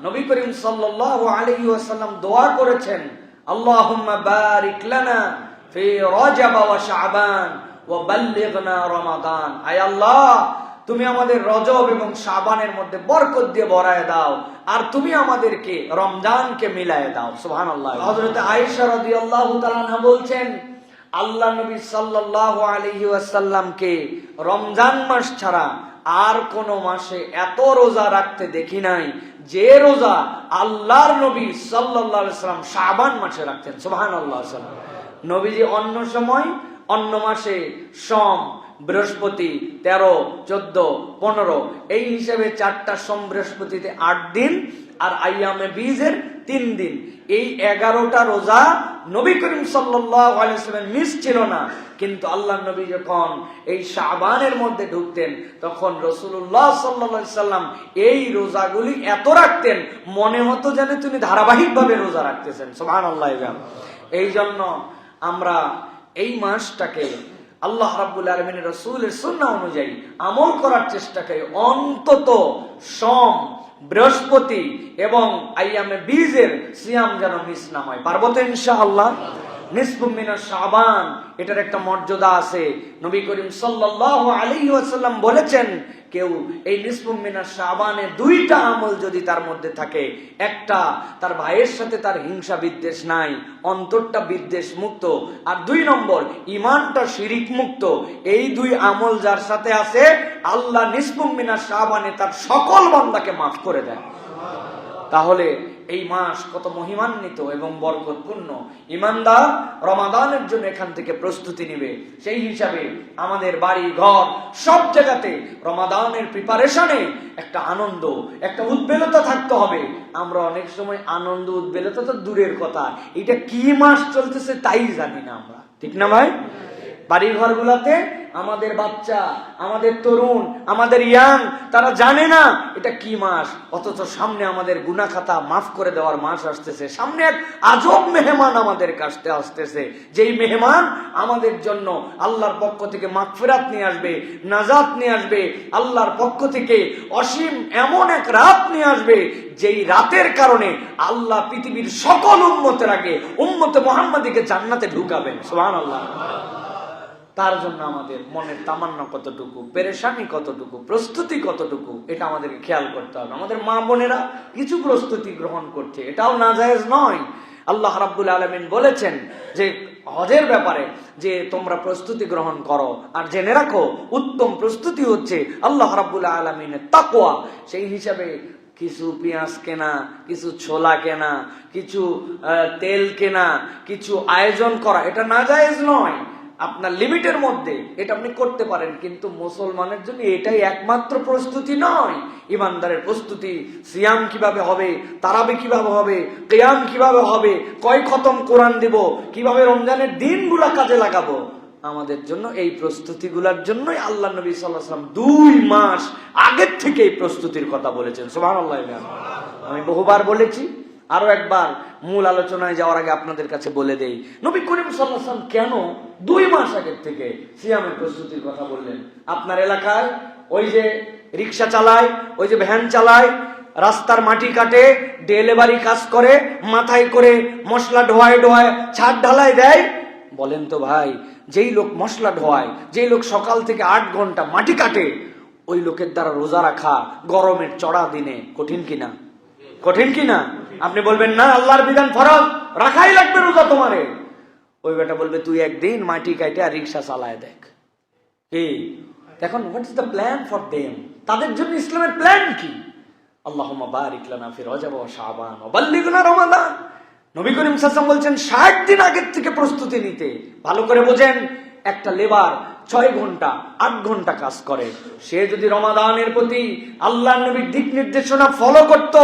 নবী করিম সাল্লাল্লাহু আলাইহি ওয়াসাল্লাম দোয়া করেছেন, আল্লাহুম্মা বারিক লানা ফি রজব ওয়া শাবান ওয়া বাল্লিগনা রমাদান। আয় আল্লাহ, তুমি আমাদের রজব এবং শাবানের মধ্যে বরকত দিয়ে ভরায় দাও, আর তুমি আমাদেরকে রমজানকে মিলায় দাও। সুবহানাল্লাহ। হযরত আয়েশা রাদিয়াল্লাহু তাআলা আনহা বলছেন, আল্লাহ নবী সাল্লাল্লাহু আলাইহি ওয়াসাল্লামকে রমজান মাস ছাড়া আর কোন মাসে এত রোজা রাখতে দেখি নাই যে রোজা আল্লাহর নবী সাল্লাল্লাহু আলাইহি ওয়াসাল্লাম শাবান মাসে রাখতেন। সুবহানাল্লাহ। নবীজি অন্য সময় অন্য মাসে সোম, বৃহস্পতি 13, 14, 15 এই হিসেবে 4টা সোম বৃহস্পতিতে 8 দিন, আর আইয়ামে বীজের 3 দিন, এই 11টা রোজা নবী করিম সাল্লাল্লাহু আলাইহি ওয়াসাল্লাম মিস ছিল না। কিন্তু আল্লাহ নবী যখন এই শাবানের মধ্যে ঢুকতেন তখন রাসূলুল্লাহ সাল্লাল্লাহু আলাইহি ওয়াসাল্লাম এই রোজাগুলি এত রাখতেন মনে হতো যেন তিনি ধারাবাহিকভাবে রোজা রাখতেছেন। সুবহানাল্লাহ। এই জন্য আমরা এই মাসটাকে আল্লাহ রাব্বুল আলামিনের রাসূলের সুন্নাহ অনুযায়ী আমল করার চেষ্টা করি। অন্তত সোম, বৃহস্পতি এবং আইয়ামে বীজের সিয়াম যেন মিস না হয়। পারবো তো ইনশাআল্লাহ? নিসফু মিনাশ শাবান, এটার একটা মর্যাদা আছে। নবী করিম সাল্লাল্লাহু আলাইহি ওয়াসাল্লাম বলেছেন, কেউ এই নিসফু মিনাশ শাবানে 2টা আমল যদি তার মধ্যে থাকে, একটা তার ভাইয়ের সাথে তার হিংসা বিদ্বেষ নাই, অন্তরটা বিদ্বেষ মুক্ত, আর 2 নম্বর ঈমানটা শিরিক মুক্ত, এই 2 আমল যার সাথে আছে আল্লাহ নিসফু মিনাশ শাবানে তার সকল বান্দাকে মাফ করে দেয়। তাহলে এই মাস কত মহিমান্বিত এবং বরকতপূর্ণ। ঈমানদার রমাদানের জন্য এখান থেকে প্রস্তুতি নেবে। সেই হিসাবে আমাদের বাড়ি ঘর সব জায়গাতে রমাদানের প্রিপারেশনে একটা আনন্দ, একটা উদ্বেলতা থাকতে হবে। আমরা অনেক সময় আনন্দ উদ্বেলতা তো দূরের কথা, এটা কি মাস চলতেছে তাই জানি না আমরা, ঠিক না ভাই? বাড়ি ঘরগুলোতে আমাদের বাচ্চা, আমাদের তরুণ, আমাদের ইয়াং, তারা জানে না এটা কি মাস, অথচ সামনে আমাদের গুনাহ খাতা মাফ করে দেওয়ার মাস আসতেছে। সামনে এক আজব মেহমান আমাদের কাছে আসতেছে, যেই মেহমান আমাদের জন্য আল্লাহর পক্ষ থেকে মাগফিরাত নিয়ে আসবে, নাজাত নিয়ে আসবে। আল্লাহর পক্ষ থেকে অসীম এমন এক রাত নিয়ে আসবে, যেই রাতের কারণে আল্লাহ পৃথিবীর সকল উম্মতের আগে উম্মতে মুহাম্মাদীকে জান্নাতে ঢুকাবেন। সুবহানাল্লাহ। তার জন্য আমাদের মনের তামান্না কতটুকু, পেরেশানি কতটুকু, প্রস্তুতি কতটুকু, এটা আমাদেরকে খেয়াল করতে হবে। আমাদের মা বোনেরা কিছু প্রস্তুতি গ্রহণ করছে, এটাও নাজায়েজ নয়। আল্লাহ রাব্বুল আলামিন বলেছেন যে হজের ব্যাপারে যে তোমরা প্রস্তুতি গ্রহণ করো, আর জেনে রাখো উত্তম প্রস্তুতি হচ্ছে আল্লাহ রাব্বুল আলামিনের তাকওয়া। সেই হিসাবে কিছু পেঁয়াজ কেনা, কিছু ছোলা কেনা, কিছু তেল কেনা, কিছু আয়োজন করা, এটা নাজায়েজ নয়। আপনার লিমিটের মধ্যে এটা আপনি করতে পারেন, কিন্তু মুসলমানের জন্য এটাই একমাত্র প্রস্তুতি নয়। ইমানদারের প্রস্তুতি সিয়াম কিভাবে হবে, তারাবি কিভাবে হবে, কিয়াম কিভাবে হবে, কয় খতম কোরআন দিব, কিভাবে রমজানের দিনগুলা কাজে লাগাবো, আমাদের জন্য এই প্রস্তুতিগুলোর জন্যই আল্লাহ নবী সাল্লাল্লাহু আলাইহি ওয়াসাল্লাম 2 মাস আগের থেকে এই প্রস্তুতির কথা বলেছেন। সুবহানাল্লাহ। আমি বহুবার বলেছি, আরো একবার মূল আলোচনায় যাওয়ার আগে আপনাদের কাছে বলে দেই, নবী করিম সাল্লাল্লাহু আলাইহি ওয়াসাল্লাম কেন 2 মাস আগের থেকে সিয়ামের প্রস্তুতির কথা বললেন? আপনার এলাকায় ওই যে রিক্সা চালায়, ওই যে ভ্যান চালায়, রাস্তার মাটি কাটে, ডেলিভারি কাজ করে, মাথায় করে মশলা ঢোয়ায় ছাদ ঢালাই দেয়, বলেন তো ভাই, যেই লোক মশলা ঢোয়ায়, যেই লোক সকাল থেকে 8 ঘন্টা মাটি কাটে, ওই লোকের দ্বারা রোজা রাখা গরমের চড়া দিনে কঠিন কিনা? কঠিন কিনা? আপনি বলবেন না আল্লাহর বিধান ফরজ, রাখাই লাগবে রোজা তোমারে। ওই বেটা বলবে তুই একদিন মাটি কাটে আর রিক্সা চালায় দেখ। কি দেখুন, what is the plan for them? তাদের জন্য ইসলামের প্ল্যান কি? আল্লাহুম্মা বারিক লানা ফি রজব ওয়া শাবান ওয়া বাল্লিগনা রমাদান। নবী করিম সাল্লাল্লাহু আলাইহি ওয়াসাল্লাম বলছেন 60 দিন আগের থেকে প্রস্তুতি নিতে। ভালো করে বোঝেন, একটা লেবার 6 ঘন্টা 8 ঘন্টা কাজ করে, সে যদি রমাদানের প্রতি আল্লাহর নবীর দিক নির্দেশনা ফলো করত,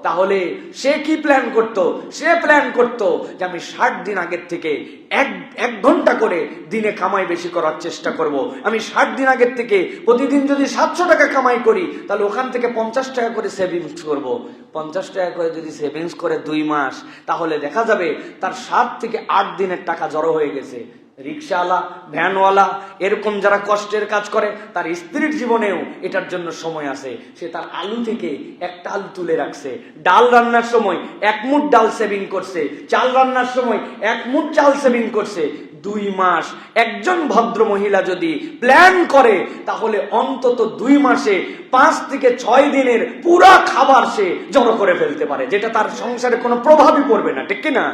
তাহলে সে কি প্ল্যান করত? সে প্ল্যান করত যে আমি 60 দিন আগের থেকে এক ঘন্টা করে দিনে কামাই বেশি করার চেষ্টা করব। আমি 60 দিন আগের থেকে প্রতিদিন যদি 700 টাকা কামাই করি, তাহলে ওখান থেকে 50 টাকা করে সেভিংস করব। 50 টাকা করে যদি সেভিংস করে 2 মাস, তাহলে দেখা যাবে তার 7 থেকে 8 দিনের টাকা জড়ো হয়ে গেছে। রিক্সাওয়ালা, ভ্যানওয়ালা, এরকম যারা কষ্টের কাজ করে, তার স্ত্রীর জীবনেও এটার জন্য সময় আছে। সে তার আলু থেকে একটা আলু তুলে রাখছে, ডাল রান্নার সময় 1 মুঠ ডাল সেভিং করছে, চাল রান্নার সময় 1 মুঠ চাল সেভিং করছে। 2 মাস একজন ভদ্র মহিলা যদি প্ল্যান করে, তাহলে অন্তত 2 মাসে 5 থেকে 6 দিনের পুরা খাবার সে জড়ো করে ফেলতে পারে, যেটা তার সংসারে কোনো প্রভাবই পড়বে না, ঠিক কিনা?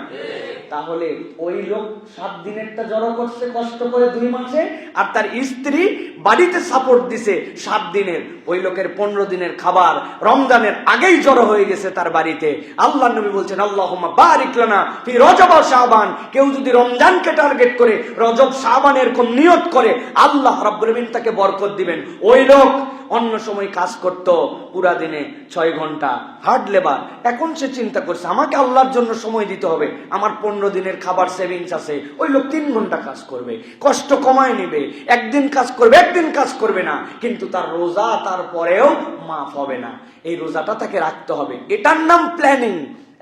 তাহলে ওই লোক 7 দিনেরটা জড়ো করছে কষ্ট করে 2 মাসে, আর তার স্ত্রী বাড়িতে সাপোর্ট দিছে 7 দিনের। ওই লোকের 15 দিনের খাবার রমজানের আগেই জড়ো হয়ে গেছে তার বাড়িতে। আল্লাহ নবী বলছেন, আল্লাহুম্মা বারিক লানা ফি রজব ওয়া শাবান। কেউ যদি রমজানকে টার্গেট করে রজব শাবানের কোন নিয়ত করে, আল্লাহ রাব্বুল আলামিন তাকে বরকত দিবেন। ওই লোক অন্য সময় কাজ করত পুরা দিনে 6 ঘন্টা হার্ড লেবার, এখন সে চিন্তা করছে আমাকে আল্লাহর জন্য সময় দিতে হবে, আমার 15 দিনের খাবার সেভিংস আছে। ওই লোক 3 ঘন্টা কাজ করবে, কষ্ট কমায় নিবে, একদিন কাজ করবে, একদিন কাজ করবে না, কিন্তু তার রোজা তারপরেও মাফ হবে না। এই রোজাটা তাকে রাখতে হবে, এটার নাম প্ল্যানিং।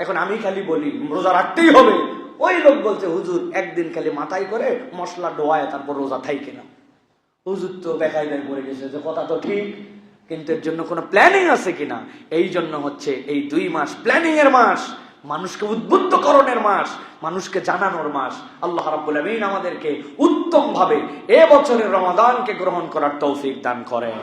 এখন আমি খালি বলি রোজা রাখতেই হবে, ওই লোক বলছে হুজুর একদিন খালি মাথায় করে মশলা ডোয়ায় তারপর রোজা থাইকে না। হুজুর তো বেকায়দায় পড়ে গেছে যে কথা তো ঠিক, কিন্তু এর জন্য কোনো প্ল্যানিং আছে কিনা? এই জন্য হচ্ছে এই 2 মাস প্ল্যানিং এর মাস, মানুষকে উদ্বুদ্ধকরণের মাস, মানুষকে জানানোর মাস। আল্লাহ রাব্বুল আমিন আমাদেরকে উত্তম ভাবে এ বছরের রমাদানকে গ্রহণ করার তৌফিক দান করেন।